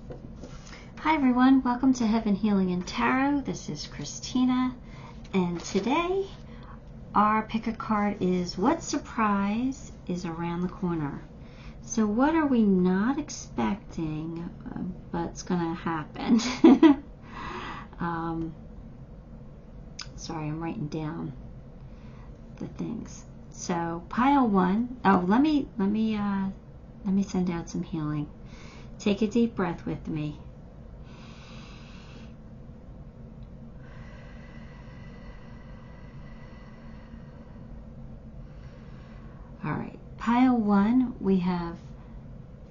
Hi everyone, welcome to Heaven Healing and Tarot. This is Christina, and today our pick a card is what surprise is around the corner. So what are we not expecting but's gonna happen? Sorry, I'm writing down the things. So pile one. Oh, let me send out some healing. Take a deep breath with me. All right, pile one, we have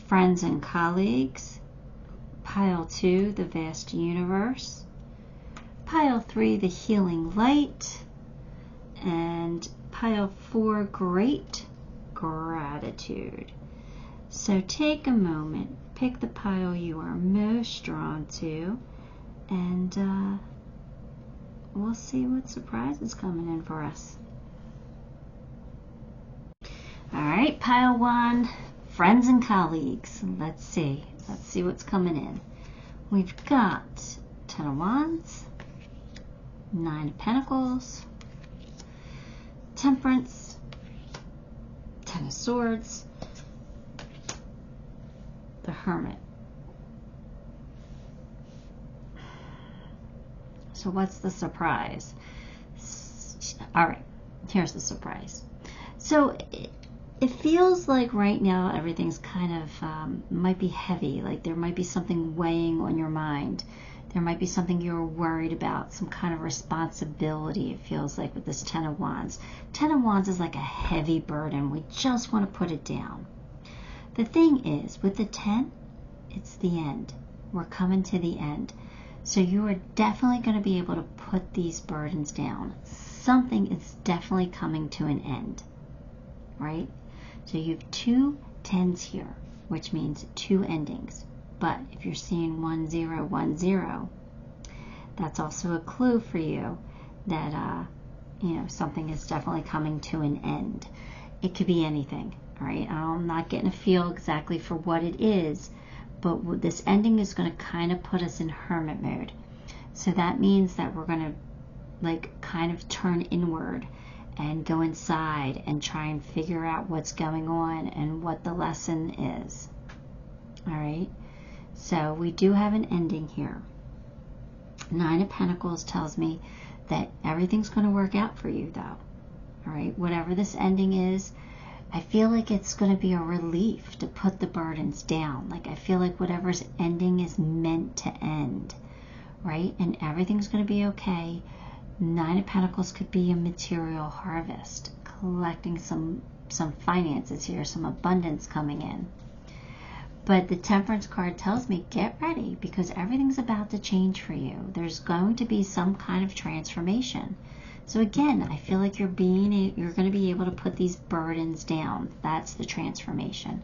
friends and colleagues. Pile two, the vast universe. Pile three, the healing light. And pile four, great gratitude. So take a moment, pick the pile you are most drawn to, and we'll see what surprise is coming in for us. All right, pile one, friends and colleagues. Let's see what's coming in. We've got Ten of Wands, Nine of Pentacles, Temperance, Ten of Swords, the Hermit. So what's the surprise? All right, here's the surprise. So it feels like right now everything's kind of might be heavy, like there might be something weighing on your mind. There might be something you're worried about, some kind of responsibility, it feels like, with this Ten of Wands. Ten of Wands is like a heavy burden. We just want to put it down. The thing is, with the 10, it's the end. We're coming to the end. So you are definitely going to be able to put these burdens down. Something is definitely coming to an end, right? So you have two 10s here, which means two endings. But if you're seeing 1010, that's also a clue for you that something is definitely coming to an end. It could be anything, all right? I'm not getting a feel exactly for what it is, but this ending is going to kind of put us in hermit mode. So that means that we're going to kind of turn inward and go inside and try and figure out what's going on and what the lesson is. All right, so we do have an ending here. Nine of Pentacles tells me that everything's going to work out for you, though. All right, whatever this ending is, I feel like it's going to be a relief to put the burdens down. Like, I feel like whatever's ending is meant to end, right? And everything's going to be okay. Nine of Pentacles could be a material harvest, collecting some finances here, some abundance coming in. But the Temperance card tells me, get ready, because everything's about to change for you. There's going to be some kind of transformation. So again, I feel like you're going to be able to put these burdens down. That's the transformation.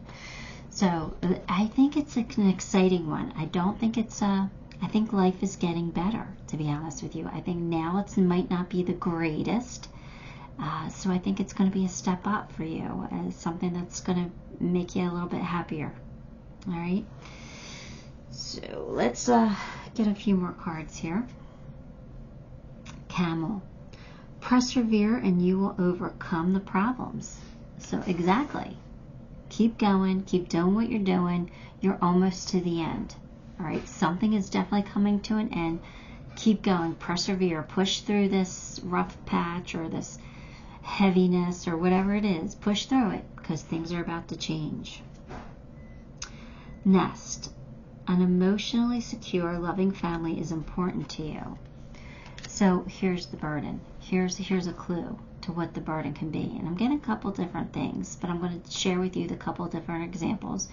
So I think it's an exciting one. I think life is getting better, to be honest with you. I think now it might not be the greatest. So I think it's going to be a step up for you, as something that's going to make you a little bit happier. All right. So let's get a few more cards here. Camel. Persevere and you will overcome the problems. So exactly. Keep going. Keep doing what you're doing. You're almost to the end. All right, something is definitely coming to an end. Keep going, persevere, push through this rough patch or this heaviness or whatever it is. Push through it, because things are about to change. Nest. An emotionally secure, loving family is important to you. So here's the burden. Here's a clue to what the burden can be. And I'm getting a couple different things, but I'm going to share with you the couple different examples.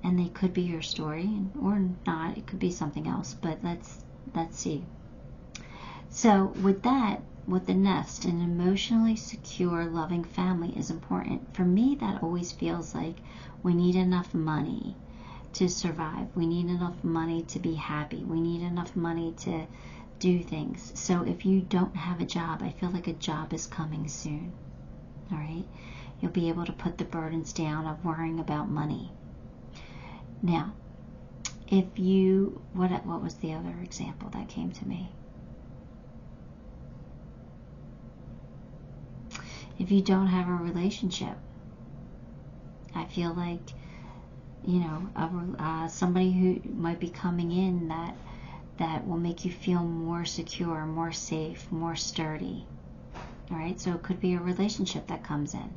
And they could be your story or not. It could be something else, but let's see. So with that, with the nest, an emotionally secure, loving family is important. For me, that always feels like we need enough money to survive. We need enough money to be happy. We need enough money to do things. So if you don't have a job, I feel like a job is coming soon. All right? You'll be able to put the burdens down of worrying about money. Now, if you, what was the other example that came to me? If you don't have a relationship, I feel like, you know, somebody who might be coming in that will make you feel more secure, more safe, more sturdy. All right, so it could be a relationship that comes in.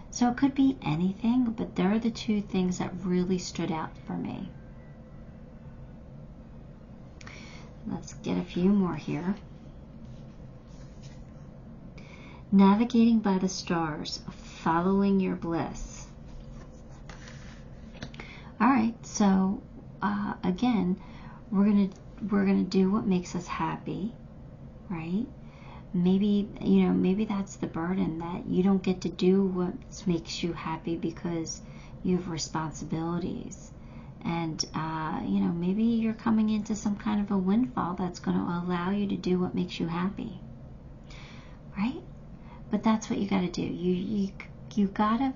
So it could be anything, but there are the two things that really stood out for me. Let's get a few more here. Navigating by the stars, following your bliss. All right, so again, we're gonna do what makes us happy, right? Maybe, you know, maybe that's the burden, that you don't get to do what makes you happy because you have responsibilities. And, you know, maybe you're coming into some kind of a windfall that's going to allow you to do what makes you happy, right? But that's what you got to do. You got to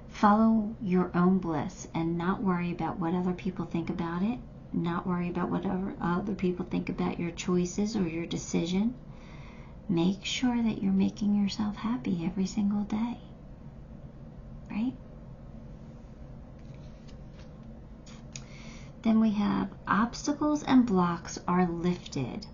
follow your own bliss and not worry about what other people think about it, not worry about what other people think about your choices or your decision. Make sure that you're making yourself happy every single day, right? Then we have obstacles and blocks are lifted.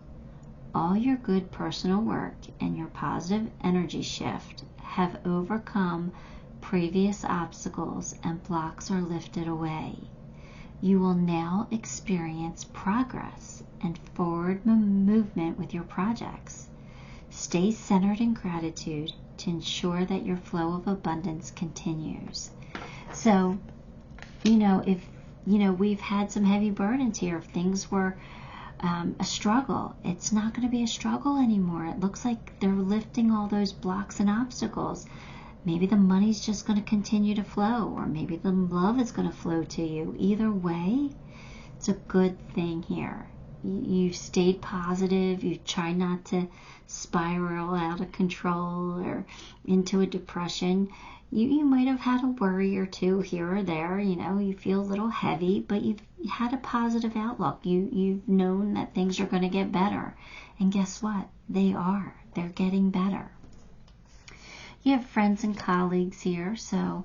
All your good personal work and your positive energy shift have overcome previous obstacles, and blocks are lifted away. You will now experience progress and forward movement with your projects. Stay centered in gratitude to ensure that your flow of abundance continues. So, you know, if, you know, we've had some heavy burdens here, if things were a struggle, it's not going to be a struggle anymore. It looks like they're lifting all those blocks and obstacles. Maybe the money's just going to continue to flow, or maybe the love is going to flow to you. Either way, it's a good thing here. You stayed positive. You try not to spiral out of control or into a depression. You might have had a worry or two here or there. You know, you feel a little heavy, but you've had a positive outlook. You've known that things are going to get better. And guess what? They are. They're getting better. You have friends and colleagues here. So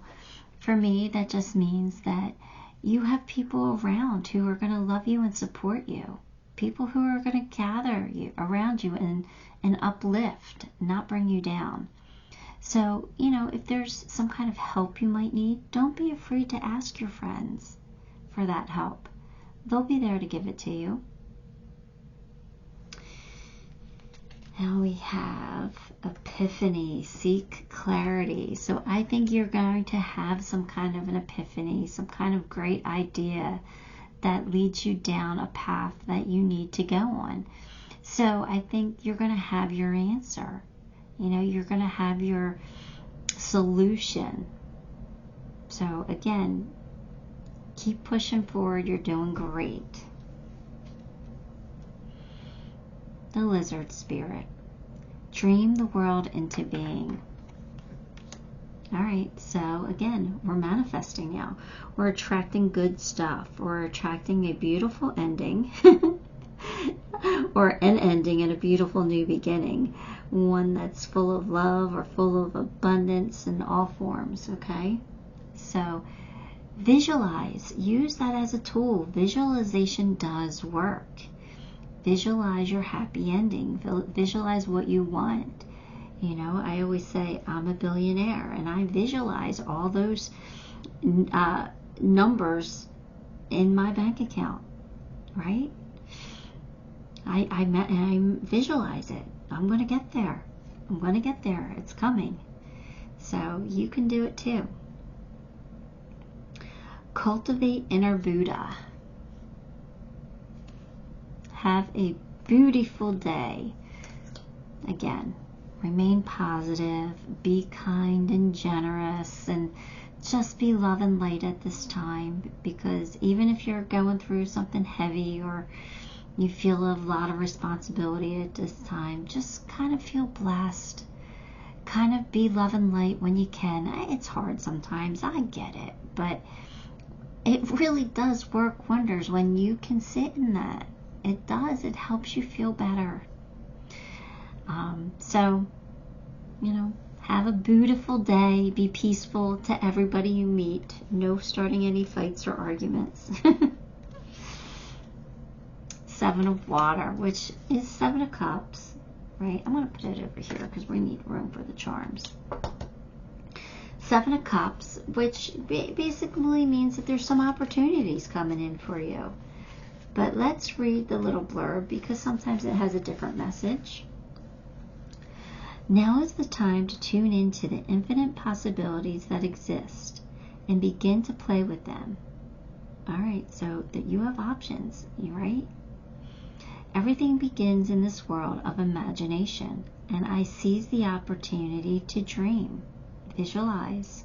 for me, that just means that you have people around who are going to love you and support you. People who are going to gather you around you and uplift, not bring you down. So, you know, if there's some kind of help you might need, don't be afraid to ask your friends for that help. They'll be there to give it to you. Now we have epiphany, seek clarity. So I think you're going to have some kind of an epiphany, some kind of great idea that leads you down a path that you need to go on. So I think you're going to have your answer. You know, you're going to have your solution. So again, keep pushing forward. You're doing great. The lizard spirit. Dream the world into being. All right, so again, we're manifesting now. We're attracting good stuff. We're attracting a beautiful ending or an ending and a beautiful new beginning. One that's full of love or full of abundance in all forms, okay? So visualize. Use that as a tool. Visualization does work. Visualize your happy ending. Visualize what you want. You know, I always say I'm a billionaire, and I visualize all those numbers in my bank account, right? I visualize it. I'm going to get there. I'm going to get there. It's coming. So you can do it too. Cultivate inner Buddha. Have a beautiful day. Again, remain positive, be kind and generous, and just be love and light at this time, because even if you're going through something heavy or you feel a lot of responsibility at this time, just kind of feel blessed. Kind of be love and light when you can. It's hard sometimes, I get it, but it really does work wonders when you can sit in that. It does. It helps you feel better. So, have a beautiful day. Be peaceful to everybody you meet. No starting any fights or arguments. Seven of Water, which is Seven of Cups, right? I'm going to put it over here because we need room for the charms. Seven of Cups, which basically means that there's some opportunities coming in for you. But let's read the little blurb because sometimes it has a different message. Now is the time to tune into the infinite possibilities that exist and begin to play with them. All right, so that you have options, right? Everything begins in this world of imagination, and I seize the opportunity to dream, visualize.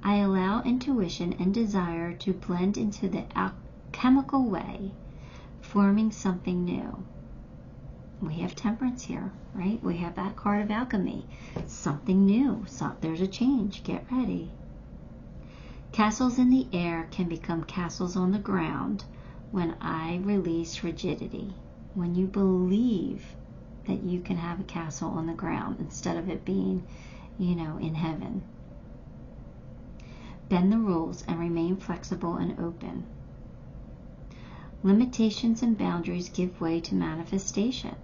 I allow intuition and desire to blend into the alchemical way, forming something new. We have Temperance here, right? We have that card of alchemy. Something new. There's a change. Get ready. Castles in the air can become castles on the ground when I release rigidity. When you believe that you can have a castle on the ground instead of it being, in heaven. Bend the rules and remain flexible and open. Limitations and boundaries give way to manifestation.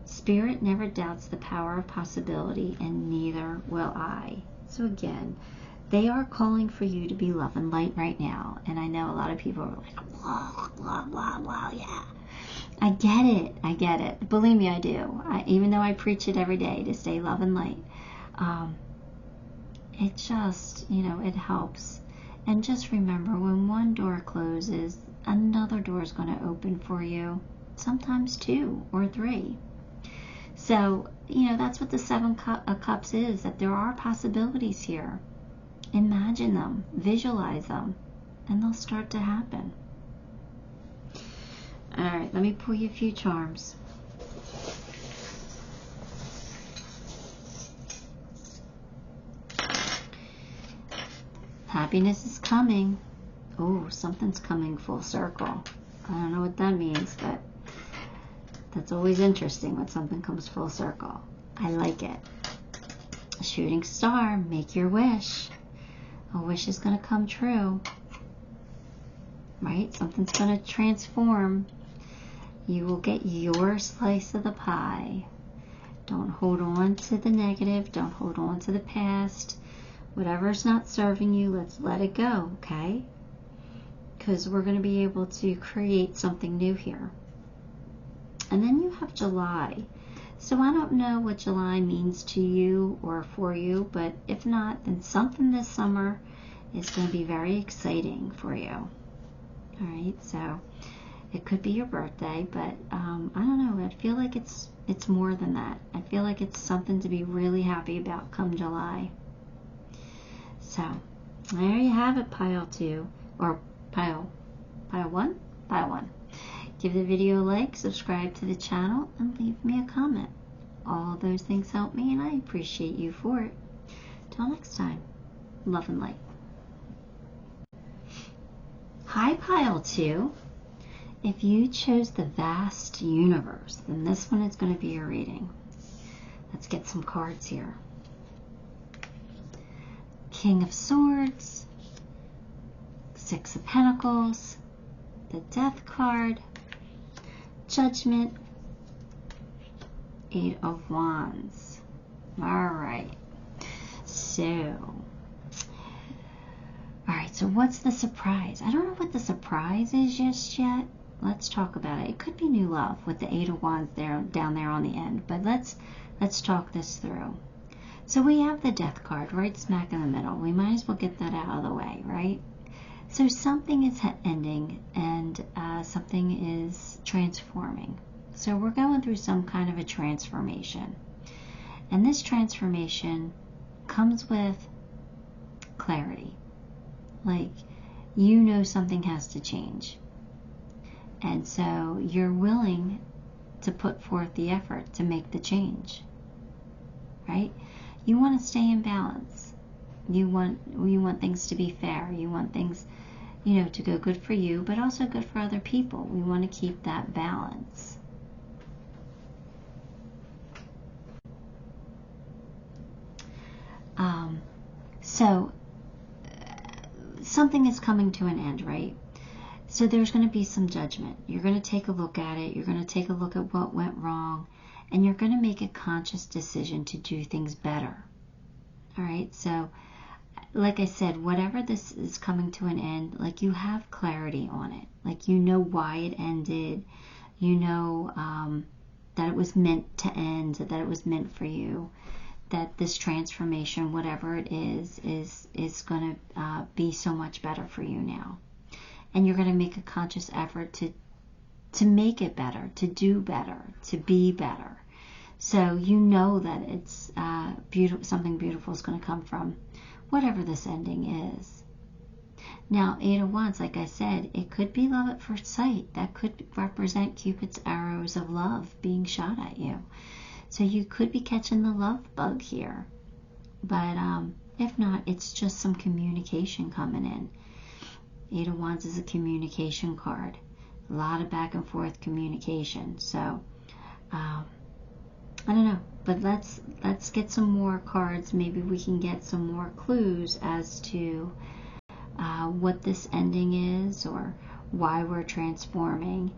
Spirit never doubts the power of possibility, and neither will I. So again, they are calling for you to be love and light right now. And I know a lot of people are like, blah, blah, blah, blah, yeah. I get it. Believe me, I do. Even though I preach it every day to stay love and light. It just, it helps. And just remember, when one door closes, another door is going to open for you. Sometimes 2 or 3. So, that's what the Seven of Cups is, that there are possibilities here. Imagine them, visualize them, and they'll start to happen. All right, let me pull you a few charms. Happiness is coming. Oh, something's coming full circle. I don't know what that means, but that's always interesting when something comes full circle. I like it. A shooting star, make your wish. A wish is going to come true. Right? Something's going to transform. You will get your slice of the pie. Don't hold on to the negative. Don't hold on to the past. Whatever's not serving you, let's let it go, okay? Because we're going to be able to create something new here. And then you have July. So I don't know what July means to you or for you, but if not, then something this summer is going to be very exciting for you. All right, so it could be your birthday, but I don't know. I feel like it's more than that. I feel like it's something to be really happy about come July. So there you have it, pile 2, or pile 1? Pile 1. Give the video a like, subscribe to the channel, and leave me a comment. All those things help me, and I appreciate you for it. Till next time, love and light. Hi, pile 2. If you chose the vast universe, then this one is going to be your reading. Let's get some cards here. King of Swords, 6 of Pentacles, the Death card, Judgment, 8 of Wands. Alright, so what's the surprise? I don't know what the surprise is just yet. Let's talk about it. It could be new love with the 8 of Wands down there on the end, but let's talk this through. So we have the Death card right smack in the middle. We might as well get that out of the way, right? So something is ending and something is transforming. So we're going through some kind of a transformation. And this transformation comes with clarity. Like, something has to change. And so you're willing to put forth the effort to make the change, right? You want to stay in balance. You want things to be fair. You want things, to go good for you, but also good for other people. We want to keep that balance. So something is coming to an end, right? So there's going to be some judgment. You're going to take a look at it. You're going to take a look at what went wrong, and you're going to make a conscious decision to do things better. All right. So like I said, whatever this is coming to an end, like, you have clarity on it. Like, you know why it ended. You know that it was meant to end, that it was meant for you, that this transformation, whatever it is going to be so much better for you now. And you're going to make a conscious effort to make it better, to do better, to be better. So you know that it's something beautiful is going to come from whatever this ending is. Now, 8 of Wands, like I said, it could be love at first sight. That could represent Cupid's arrows of love being shot at you. So you could be catching the love bug here. But if not, it's just some communication coming in. 8 of Wands is a communication card. A lot of back and forth communication. So, I don't know. But let's get some more cards. Maybe we can get some more clues as to what this ending is, or why we're transforming,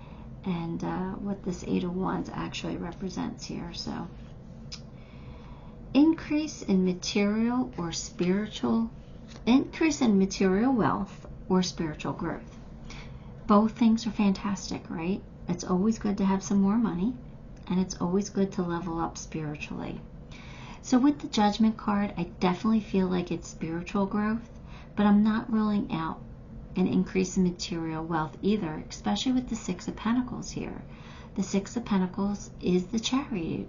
and what this 8 of Wands actually represents here. So, increase in material wealth or spiritual growth. Both things are fantastic, right? It's always good to have some more money, and it's always good to level up spiritually. So with the Judgment card, I definitely feel like it's spiritual growth, but I'm not ruling out an increase in material wealth either, especially with the 6 of Pentacles here. The 6 of Pentacles is the charity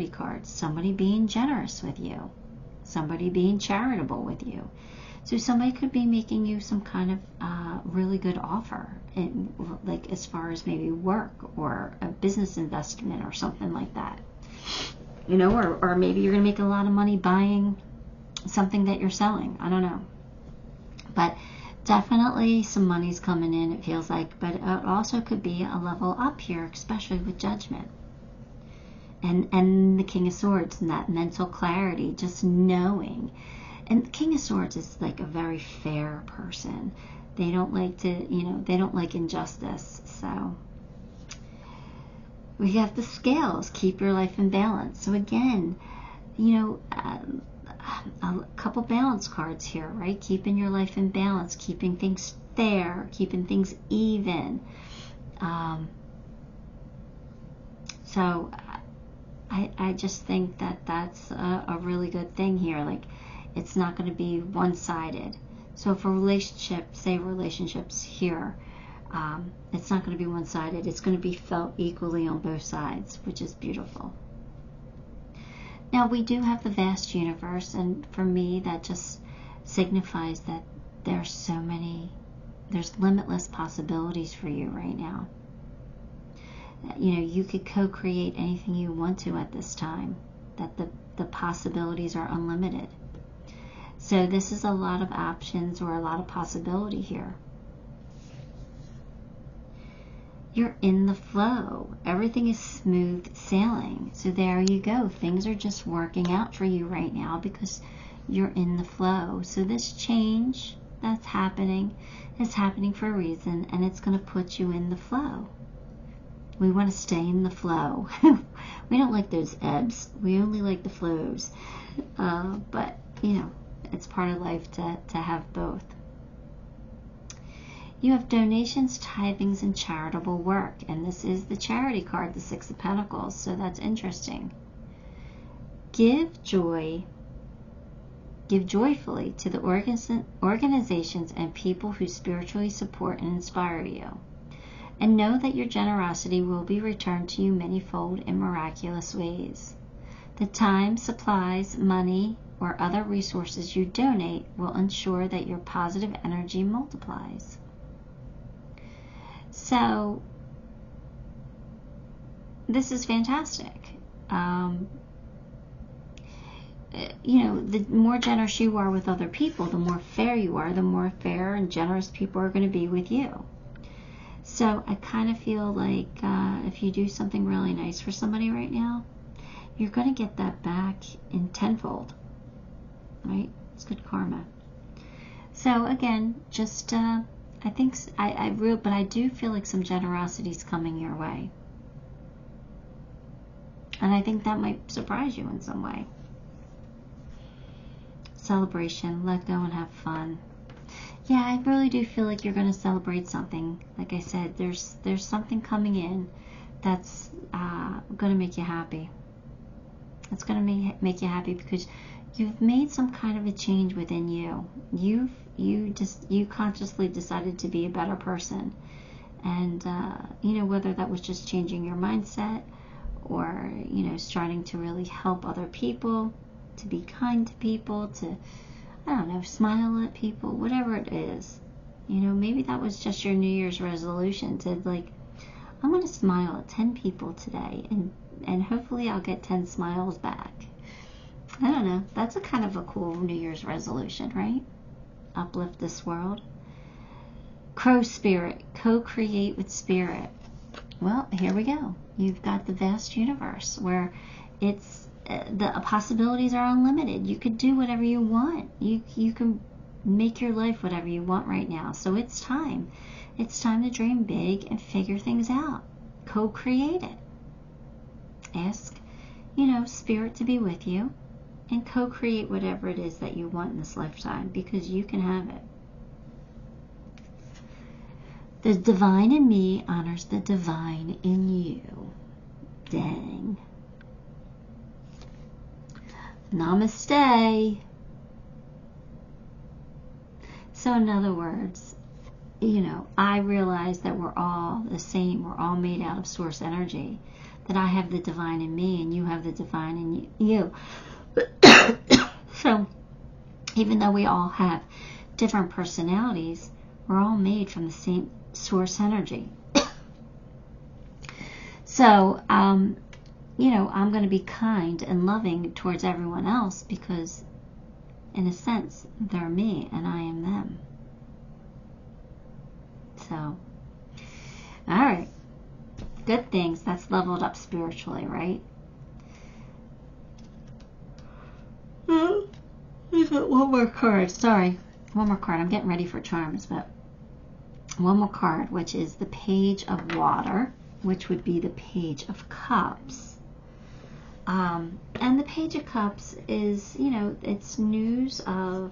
card. Somebody being generous with you. Somebody being charitable with you. So somebody could be making you some kind of really good offer, like as far as maybe work or a business investment or something like that. Or maybe you're going to make a lot of money buying something that you're selling. I don't know. But definitely some money's coming in, it feels like. But it also could be a level up here, especially with Judgment. And the King of Swords and that mental clarity, just knowing. And the King of Swords is like a very fair person. They don't like to, they don't like injustice. So we have the Scales, keep your life in balance. So again, a couple balance cards here, right? Keeping your life in balance, keeping things fair, keeping things even. So I just think that that's a really good thing here. Like, it's not going to be one-sided. So for relationships here, it's not going to be one-sided. It's going to be felt equally on both sides, which is beautiful. Now, we do have the vast universe, and for me, that just signifies that there's limitless possibilities for you right now. You could co-create anything you want to at this time, that the possibilities are unlimited. So this is a lot of options or a lot of possibility here. You're in the flow. Everything is smooth sailing. So there you go. Things are just working out for you right now because you're in the flow. So this change that's happening is happening for a reason, and it's going to put you in the flow. We want to stay in the flow. We don't like those ebbs. We only like the flows. But, it's part of life to have both. You have donations, tithings, and charitable work. And this is the charity card, the 6 of Pentacles. So that's interesting. Give joyfully to the organizations and people who spiritually support and inspire you. And know that your generosity will be returned to you manyfold in miraculous ways. The time, supplies, money, or other resources you donate will ensure that your positive energy multiplies. So, this is fantastic. you know, the more generous you are with other people, the more fair you are, the more fair and generous people are going to be with you. So I kind of feel like if you do something really nice for somebody right now, you're going to get that back in tenfold, right? It's good karma. So again, just I think but I do feel like some generosity is coming your way, and I think that might surprise you in some way. Celebration, let go and have fun. Yeah, I really do feel like you're going to celebrate something. Like I said, there's something coming in that's going to make you happy. It's going to make you happy because you've made some kind of a change within you. You consciously decided to be a better person, and you know, whether that was just changing your mindset, or you know, starting to really help other people, to be kind to people, to, I don't know, smile at people, whatever it is. You know, maybe that was just your New Year's resolution to, like, I'm going to smile at 10 people today, and hopefully I'll get 10 smiles back. I don't know. That's a kind of a cool New Year's resolution, right? Uplift this world. Crow spirit, co-create with spirit. Well, here we go. You've got the vast universe where it's the possibilities are unlimited. You could do whatever you want. You can make your life whatever you want right now. So it's time. It's time to dream big and figure things out. Co-create it. Ask, you know, spirit to be with you and co-create whatever it is that you want in this lifetime, because you can have it. The divine in me honors the divine in you. Dang. Namaste. So in other words, you know, I realize that we're all the same. We're all made out of source energy. That I have the divine in me and you have the divine in you. So even though we all have different personalities, we're all made from the same source energy. So, you know, I'm going to be kind and loving towards everyone else because, in a sense, they're me and I am them. So, all right. Good things. That's leveled up spiritually, right? I got one more card. Sorry. One more card. I'm getting ready for charms, but one more card, which is the Page of Water, which would be the Page of Cups. And the Page of Cups is, you know, it's news of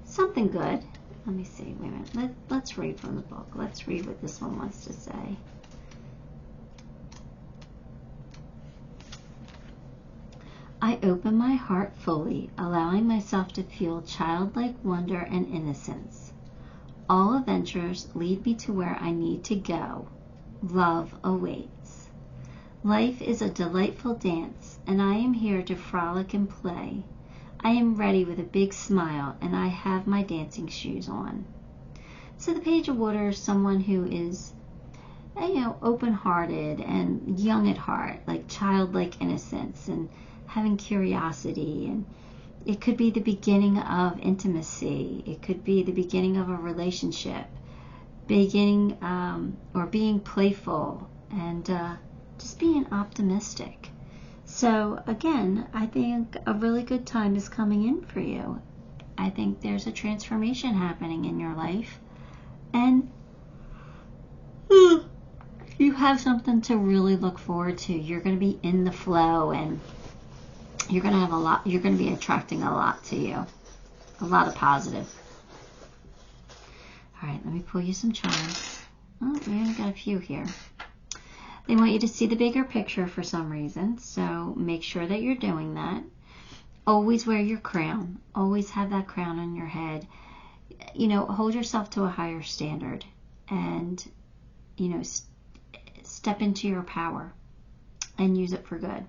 something good. Let me see. Wait a minute. Let's read from the book. Let's read what this one wants to say. I open my heart fully, allowing myself to feel childlike wonder and innocence. All adventures lead me to where I need to go. Love awaits. Life is a delightful dance, and I am here to frolic and play. I am ready with a big smile, and I have my dancing shoes on. So the Page of Water is someone who is, you know, open-hearted and young at heart, like childlike innocence and having curiosity. And it could be the beginning of intimacy. It could be the beginning of a relationship, beginning or being playful and just being optimistic. So again, I think a really good time is coming in for you. I think there's a transformation happening in your life, and you have something to really look forward to. You're going to be in the flow, and you're going to have a lot. You're going to be attracting a lot to you, a lot of positive. All right, let me pull you some charms. Oh, we only got a few here. They want you to see the bigger picture for some reason, so make sure that you're doing that. Always wear your crown. Always have that crown on your head. You know, hold yourself to a higher standard and, you know, step into your power and use it for good.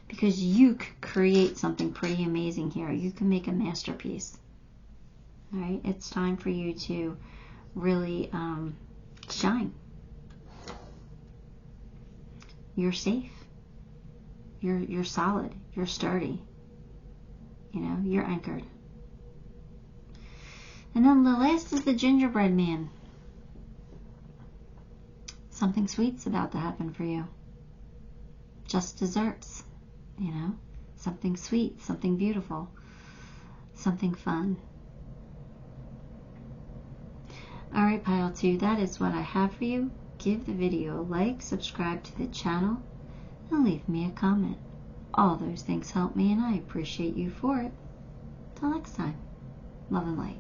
Because you could create something pretty amazing here. You can make a masterpiece. All right? It's time for you to really shine. You're safe. You're solid. You're sturdy. You know, you're anchored. And then the last is the gingerbread man. Something sweet's about to happen for you. Just desserts, you know. Something sweet, something beautiful, something fun. Alright, Pile 2, that is what I have for you. Give the video a like, subscribe to the channel, and leave me a comment. All those things help me, and I appreciate you for it. Till next time, love and light.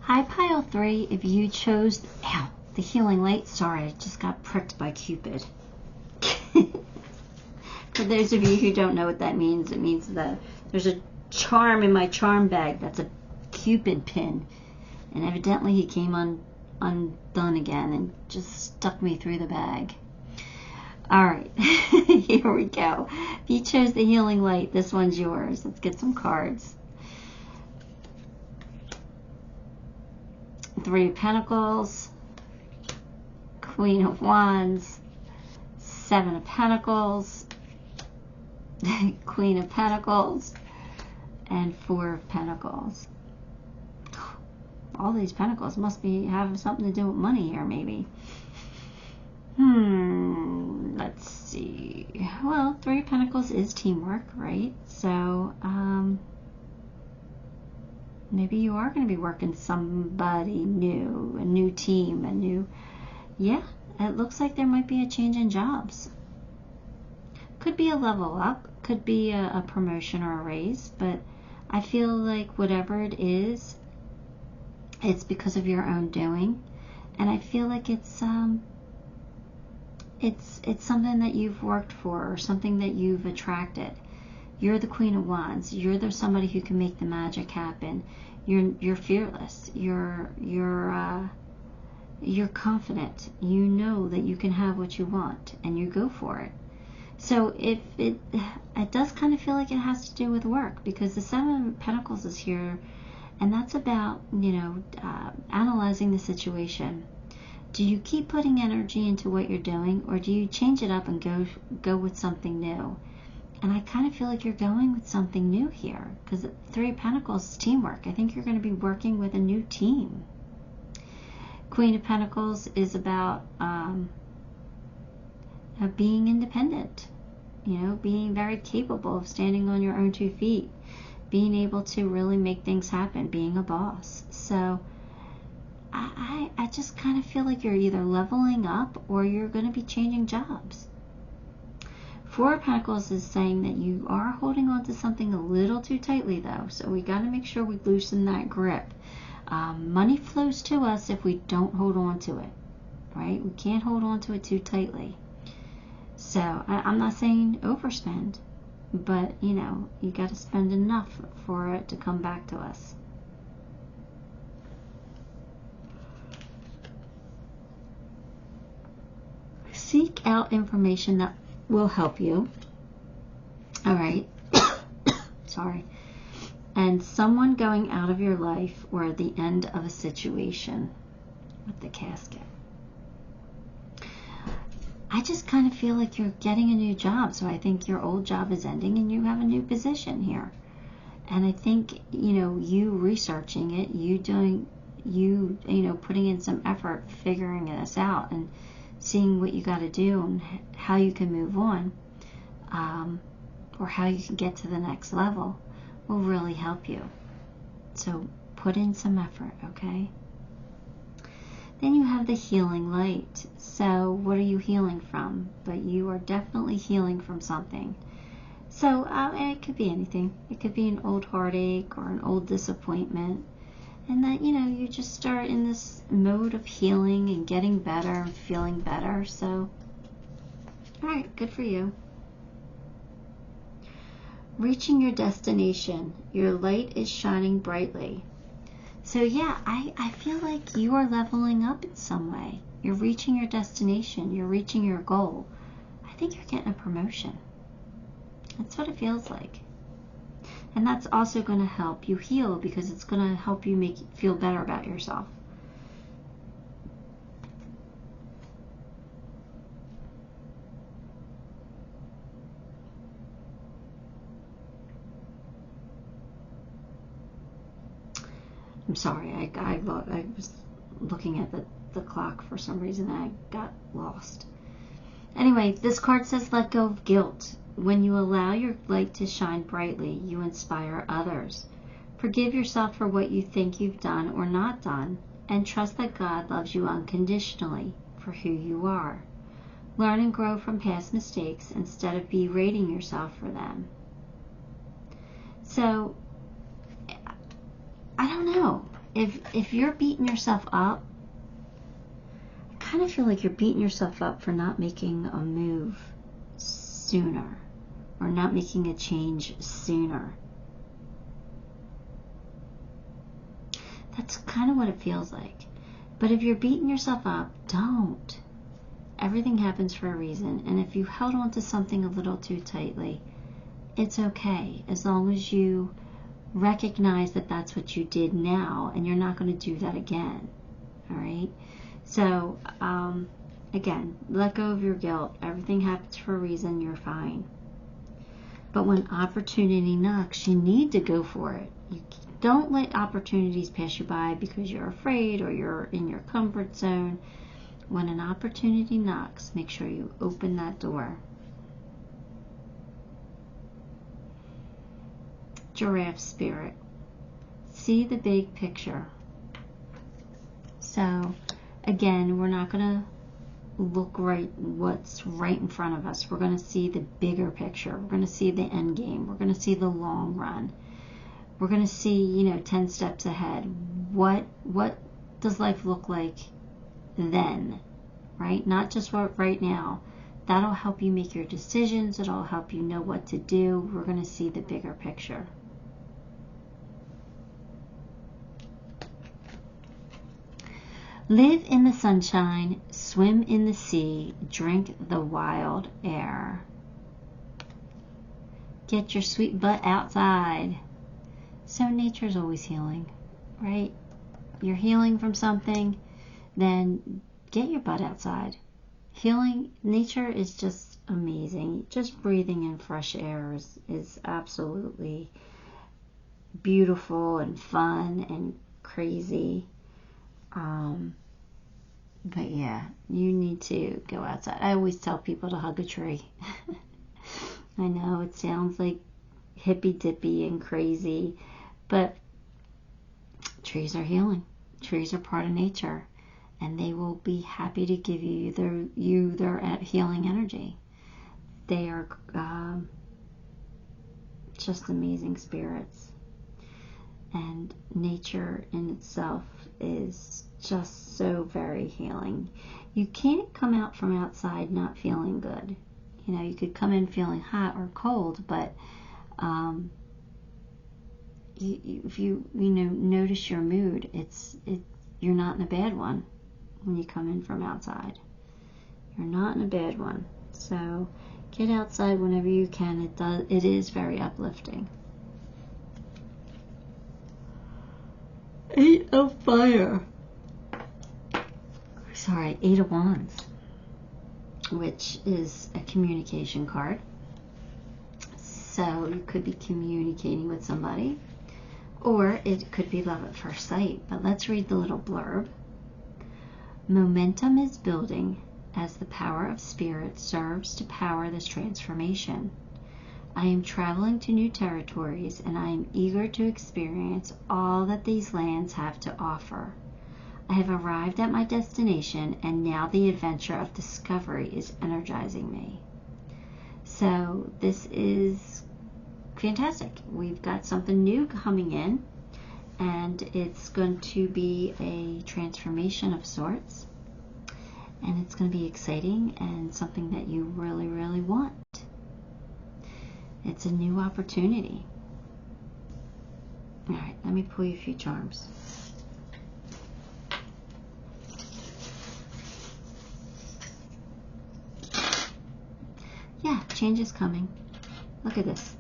Hi, Pile 3, if you chose the healing light. Sorry, I just got pricked by Cupid. For those of you who don't know what that means, it means that there's a charm in my charm bag that's a Cupid pin. And evidently he came undone again and just stuck me through the bag. Alright, here we go. If you chose the healing light, this one's yours. Let's get some cards. 3 of Pentacles, Queen of Wands, 7 of Pentacles, Queen of Pentacles, and 4 of Pentacles. All these pentacles must be having something to do with money here, maybe. Let's see. Well, 3 of Pentacles is teamwork, right? So, maybe you are going to be working somebody new, a new team, yeah, it looks like there might be a change in jobs. Could be a level up, could be a promotion or a raise, but I feel like whatever it is, it's because of your own doing, and I feel like it's something that you've worked for or something that you've attracted. You're the Queen of Wands. You're somebody who can make the magic happen. You're fearless. You're confident. You know that you can have what you want, and you go for it. So if it does kind of feel like it has to do with work, because the 7 of Pentacles is here, and that's about, analyzing the situation. Do you keep putting energy into what you're doing, or do you change it up and go with something new? And I kind of feel like you're going with something new here, because 3 of Pentacles is teamwork. I think you're going to be working with a new team. Queen of Pentacles is about being independent, being very capable of standing on your own 2 feet, being able to really make things happen, being a boss. So I just kind of feel like you're either leveling up or you're going to be changing jobs. 4 of Pentacles is saying that you are holding on to something a little too tightly, though, so we got to make sure we loosen that grip. Money flows to us if we don't hold on to it, right? We can't hold on to it too tightly. So I'm not saying overspend, but you got to spend enough for it to come back to us. Seek out information that will help you. All right. Sorry. And someone going out of your life, or the end of a situation with the casket. I just kind of feel like you're getting a new job, so I think your old job is ending and you have a new position here. And I think, you researching it, putting in some effort, figuring this out and seeing what you got to do and how you can move on, or how you can get to the next level, will really help you. So put in some effort, okay? Then you have the healing light. So what are you healing from? But you are definitely healing from something. So it could be anything. It could be an old heartache or an old disappointment. And that, you just start in this mode of healing and getting better and feeling better. So, alright, good for you. Reaching your destination. Your light is shining brightly. So yeah, I feel like you are leveling up in some way. You're reaching your destination. You're reaching your goal. I think you're getting a promotion. That's what it feels like. And that's also going to help you heal, because it's going to help you feel better about yourself. I'm sorry, I was looking at the clock for some reason and I got lost. Anyway, this card says let go of guilt. When you allow your light to shine brightly, you inspire others. Forgive yourself for what you think you've done or not done, and trust that God loves you unconditionally for who you are. Learn and grow from past mistakes instead of berating yourself for them. So, I don't know. If you're beating yourself up, I kind of feel like you're beating yourself up for not making a move sooner or not making a change sooner. That's kind of what it feels like. But if you're beating yourself up, don't. Everything happens for a reason. And if you held on to something a little too tightly, it's okay. As long as you recognize that that's what you did now and you're not going to do that again. All right? So, again, let go of your guilt. Everything happens for a reason. You're fine. But when opportunity knocks, you need to go for it. You don't let opportunities pass you by because you're afraid or you're in your comfort zone. When an opportunity knocks, make sure you open that door. Giraffe spirit. See the big picture. So, again, we're not going to look what's right in front of us. We're going to see the bigger picture. We're going to see the end game. We're going to see the long run. We're going to see, 10 steps ahead. What does life look like then, right? Not just what right now. That'll help you make your decisions. It'll help you know what to do. We're going to see the bigger picture. Live in the sunshine, swim in the sea, drink the wild air. Get your sweet butt outside. So nature's always healing, right? You're healing from something, then get your butt outside. Healing, nature is just amazing. Just breathing in fresh air is absolutely beautiful and fun and crazy. But yeah, you need to go outside. I always tell people to hug a tree. I know it sounds like hippy dippy and crazy, but trees are healing. Trees are part of nature, and they will be happy to give you their healing energy. They are just amazing spirits, and nature in itself is just so very healing. You can't come out from outside not feeling good. You could come in feeling hot or cold, but if you notice your mood, you're not in a bad one when you come in from outside. You're not in a bad one. So get outside whenever you can. It is very uplifting. 8 of fire. Sorry, 8 of wands, which is a communication card. So you could be communicating with somebody, or it could be love at first sight. But let's read the little blurb. Momentum is building as the power of spirit serves to power this transformation. I am traveling to new territories, and I am eager to experience all that these lands have to offer. I have arrived at my destination, and now the adventure of discovery is energizing me. So this is fantastic. We've got something new coming in, and it's going to be a transformation of sorts, and it's going to be exciting and something that you really, really want. It's a new opportunity. All right, let me pull you a few charms. Yeah, change is coming. Look at this.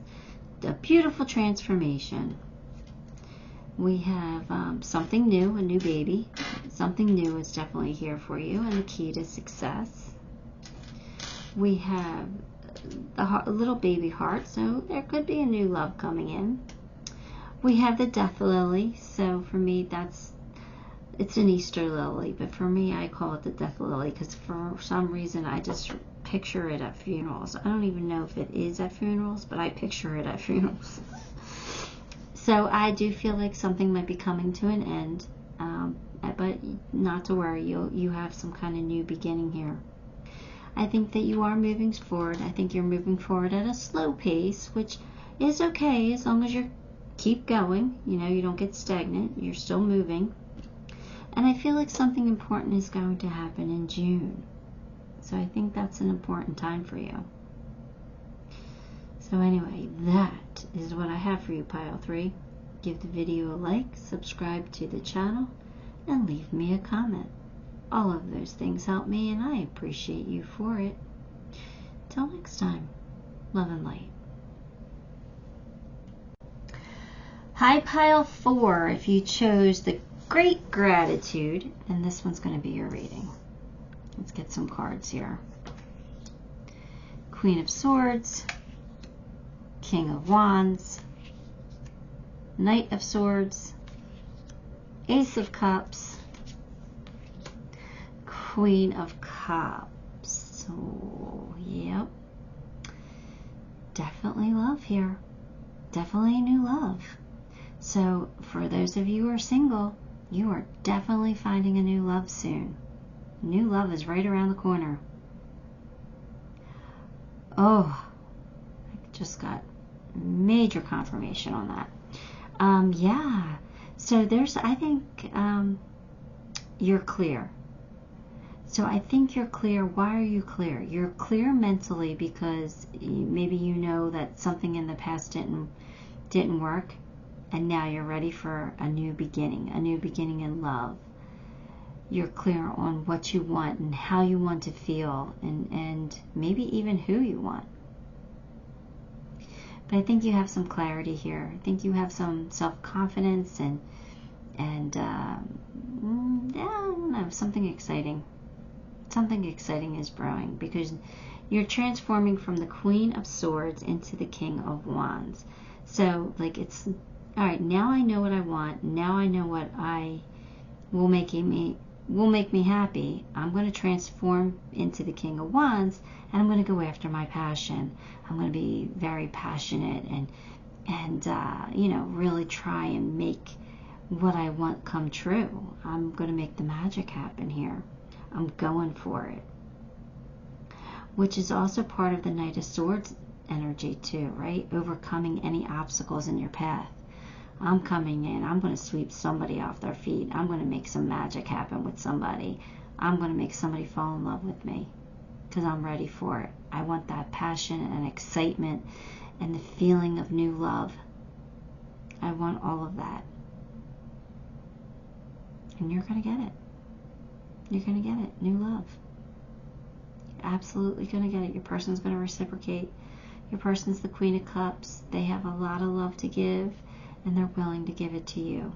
A beautiful transformation. We have something new, a new baby. Something new is definitely here for you, and the key to success. We have a little baby heart, so there could be a new love coming in. We have the death lily. So for me, it's an Easter lily, but for me, I call it the death lily because for some reason I just picture it at funerals. I don't even know if it is at funerals, but I picture it at funerals. So I do feel like something might be coming to an end, but not to worry. You have some kind of new beginning here. I think that you are moving forward. I think you're moving forward at a slow pace, which is okay as long as you keep going. You know, you don't get stagnant. You're still moving. And I feel like something important is going to happen in June. So I think that's an important time for you. So anyway, that is what I have for you, Pile 3. Give the video a like, subscribe to the channel, and leave me a comment. All of those things help me, and I appreciate you for it. Till next time, love and light. Hi, Pile 4. If you chose the Great Gratitude, and this one's going to be your reading. Let's get some cards here. Queen of Swords, King of Wands, Knight of Swords, Ace of Cups, Queen of Cups. So, yep. Definitely love here. Definitely a new love. So, for those of you who are single, you are definitely finding a new love soon. New love is right around the corner. Oh, I just got major confirmation on that. Yeah. So I think you're clear. So I think you're clear. Why are you clear? You're clear mentally because maybe you know that something in the past didn't work, and now you're ready for a new beginning in love. You're clear on what you want and how you want to feel, and maybe even who you want. But I think you have some clarity here. I think you have some self-confidence and I don't know, something exciting. Something exciting is brewing because you're transforming from the Queen of Swords into the King of Wands. So, like, it's, all right, now I know what I want. Now I know what will make me happy. I'm going to transform into the King of Wands, and I'm going to go after my passion. I'm going to be very passionate and you know, really try and make what I want come true. I'm going to make the magic happen here. I'm going for it. Which is also part of the Knight of Swords energy too, right? Overcoming any obstacles in your path. I'm coming in. I'm going to sweep somebody off their feet. I'm going to make some magic happen with somebody. I'm going to make somebody fall in love with me because I'm ready for it. I want that passion and excitement and the feeling of new love. I want all of that. And you're going to get it. You're going to get it. New love. You're absolutely going to get it. Your person's going to reciprocate. Your person's the Queen of Cups. They have a lot of love to give, and they're willing to give it to you.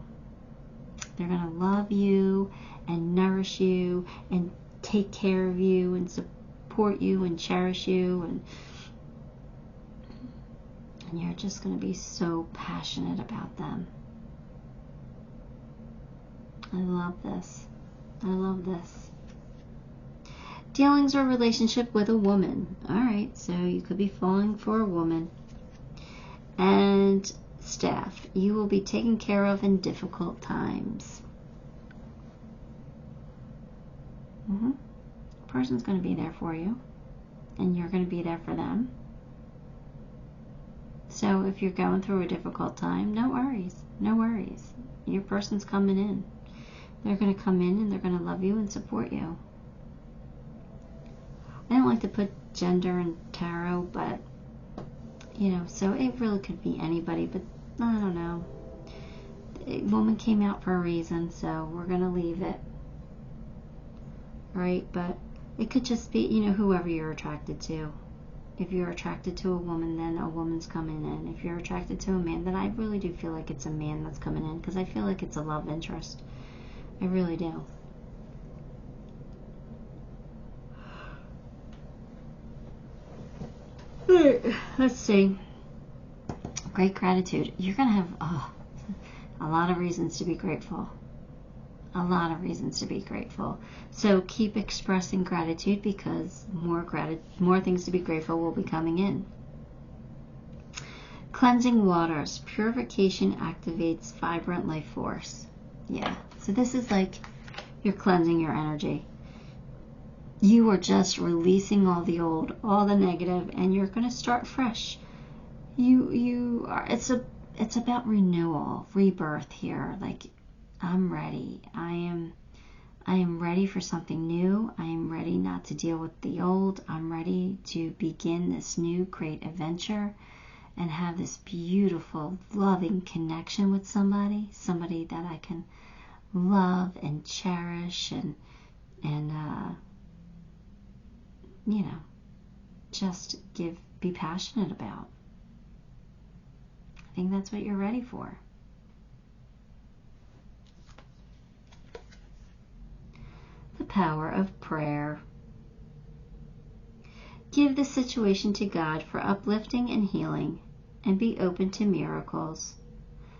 They're going to love you and nourish you and take care of you and support you and cherish you, and you're just going to be so passionate about them. I love this. I love this. Dealings or relationship with a woman. Alright, so you could be falling for a woman. And Staff, you will be taken care of in difficult times. Person's going to be there for you, and you're going to be there for them. So if you're going through a difficult time, no worries. No worries. Your person's coming in. They're going to come in and they're going to love you and support you. I don't like to put gender in tarot, but, you know, so it really could be anybody, but I don't know. The woman came out for a reason, so we're going to leave it. Right? But it could just be, you know, whoever you're attracted to. If you're attracted to a woman, then a woman's coming in. If you're attracted to a man, then I really do feel like it's a man that's coming in, because I feel like it's a love interest. I really do. Let's see. Great Gratitude. You're going to have A lot of reasons to be grateful. A lot of reasons to be grateful. So keep expressing gratitude, because more things to be grateful will be coming in. Cleansing waters. Purification activates vibrant life force. Yeah. So this is like you're cleansing your energy. You are just releasing all the old, all the negative, and you're going to start fresh. You are. It's about renewal, rebirth here. Like, I'm ready. I am ready for something new. I am ready not to deal with the old. I'm ready to begin this new great adventure and have this beautiful, loving connection with somebody that I can love and cherish and just be passionate about. I think that's what you're ready for. The power of prayer. Give the situation to God for uplifting and healing, and be open to miracles.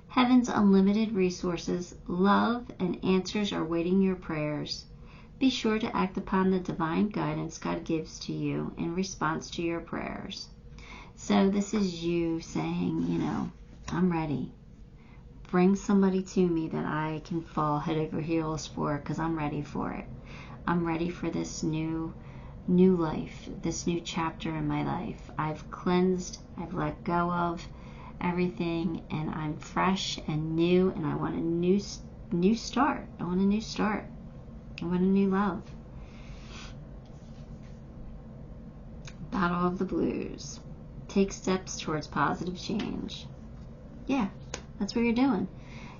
Heaven's unlimited resources, love, and answers are waiting your prayers. Be sure to act upon the divine guidance God gives to you in response to your prayers. So this is you saying, I'm ready. Bring somebody to me that I can fall head over heels for, because I'm ready for it. I'm ready for this new life, this new chapter in my life. I've cleansed, I've let go of everything, and I'm fresh and new, and I want a new start. I want a new start. I want a new love. Battle of the Blues. Take steps towards positive change. Yeah, that's what you're doing.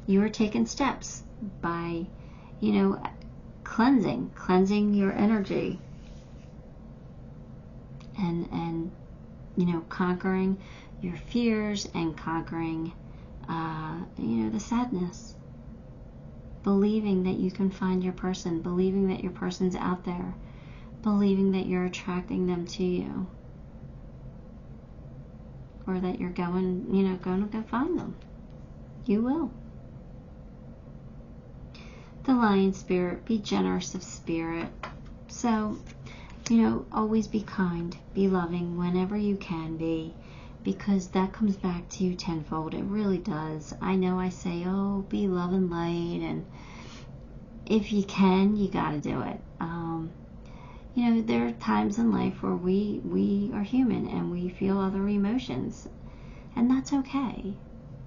You are taking steps by, cleansing your energy and conquering your fears and conquering, the sadness. Believing that you can find your person, believing that your person's out there, believing that you're attracting them to you, or that you're going to go find them. You will. The Lion Spirit. Be generous of spirit. So, always be kind, be loving whenever you can be, because that comes back to you tenfold. It really does. I know I say, be love and light, and if you can, you got to do it. There are times in life where we are human and we feel other emotions, and that's okay.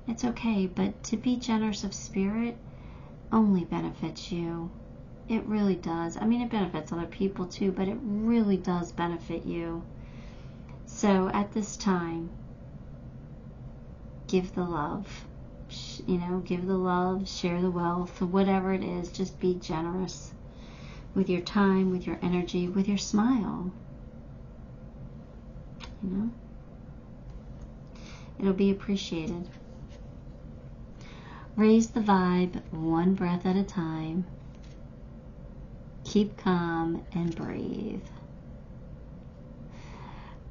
It's okay, but to be generous of spirit only benefits you. It really does. I mean, it benefits other people too, but it really does benefit you. So at this time, give the love. Give the love, share the wealth, whatever it is. Just be generous with your time, with your energy, with your smile. It'll be appreciated. Raise the vibe one breath at a time. Keep calm and breathe.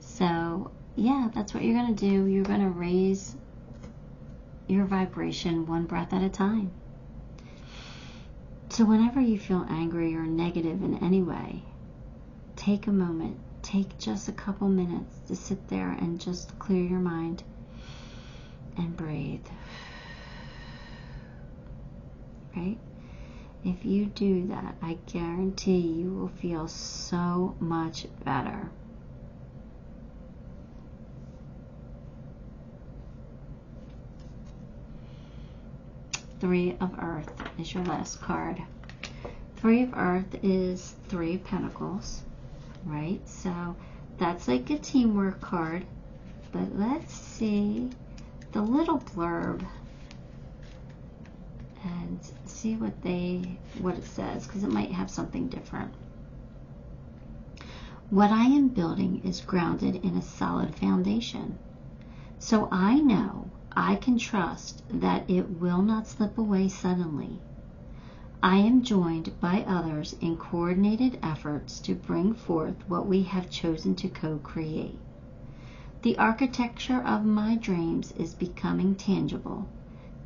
So, yeah, that's what you're going to do. You're going to raise your vibration one breath at a time. So whenever you feel angry or negative in any way, take a moment. Take just a couple minutes to sit there and just clear your mind and breathe. Right? If you do that, I guarantee you will feel so much better. Three of Earth is your last card. Three of Earth is 3 of Pentacles, right? So that's like a teamwork card. But let's see the little blurb and see what it says, because it might have something different. What I am building is grounded in a solid foundation. So I know I can trust that it will not slip away suddenly. I am joined by others in coordinated efforts to bring forth what we have chosen to co-create. The architecture of my dreams is becoming tangible.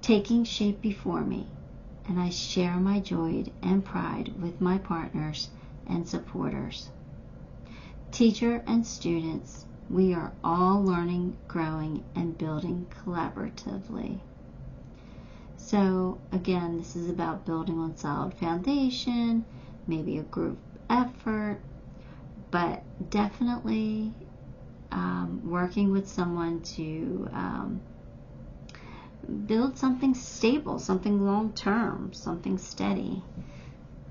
taking shape before me, and I share my joy and pride with my partners and supporters. Teacher and students, we are all learning, growing, and building collaboratively. So again, this is about building on solid foundation, maybe a group effort, but definitely working with someone to build something stable, something long-term, something steady.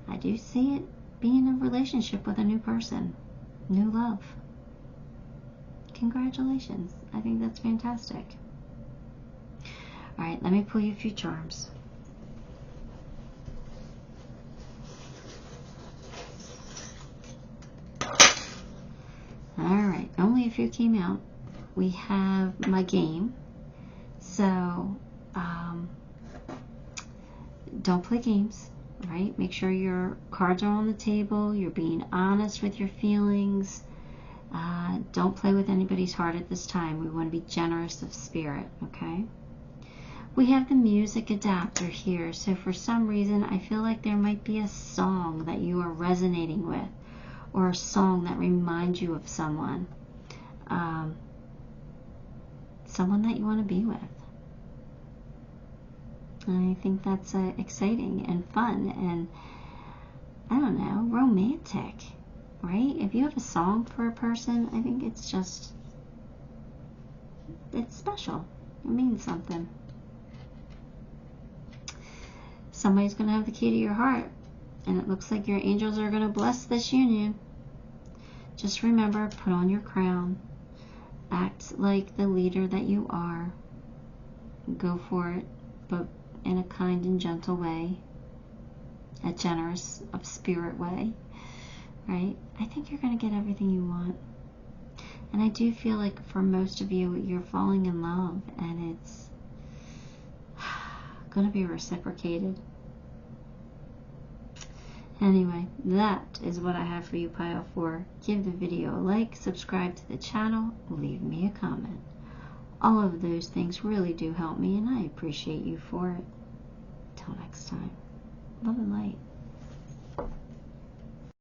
I do see it being a relationship with a new person, new love. Congratulations. I think that's fantastic. All right, let me pull you a few charms. All right, only a few came out. We have my game. So, don't play games, right? Make sure your cards are on the table. You're being honest with your feelings. Don't play with anybody's heart at this time. We want to be generous of spirit, okay? We have the music adapter here. So for some reason, I feel like there might be a song that you are resonating with, or a song that reminds you of someone. Someone that you want to be with. I think that's exciting and fun and, I don't know, romantic, right? If you have a song for a person, I think it's special. It means something. Somebody's going to have the key to your heart, and it looks like your angels are going to bless this union. Just remember, put on your crown. Act like the leader that you are. Go for it, but in a kind and gentle way. A generous of spirit way. Right? I think you're going to get everything you want. And I do feel like for most of you, you're falling in love, and it's going to be reciprocated. Anyway, that is what I have for you, Pile 4. Give the video a like, subscribe to the channel, leave me a comment. All of those things really do help me, and I appreciate you for it. Till next time, love and light.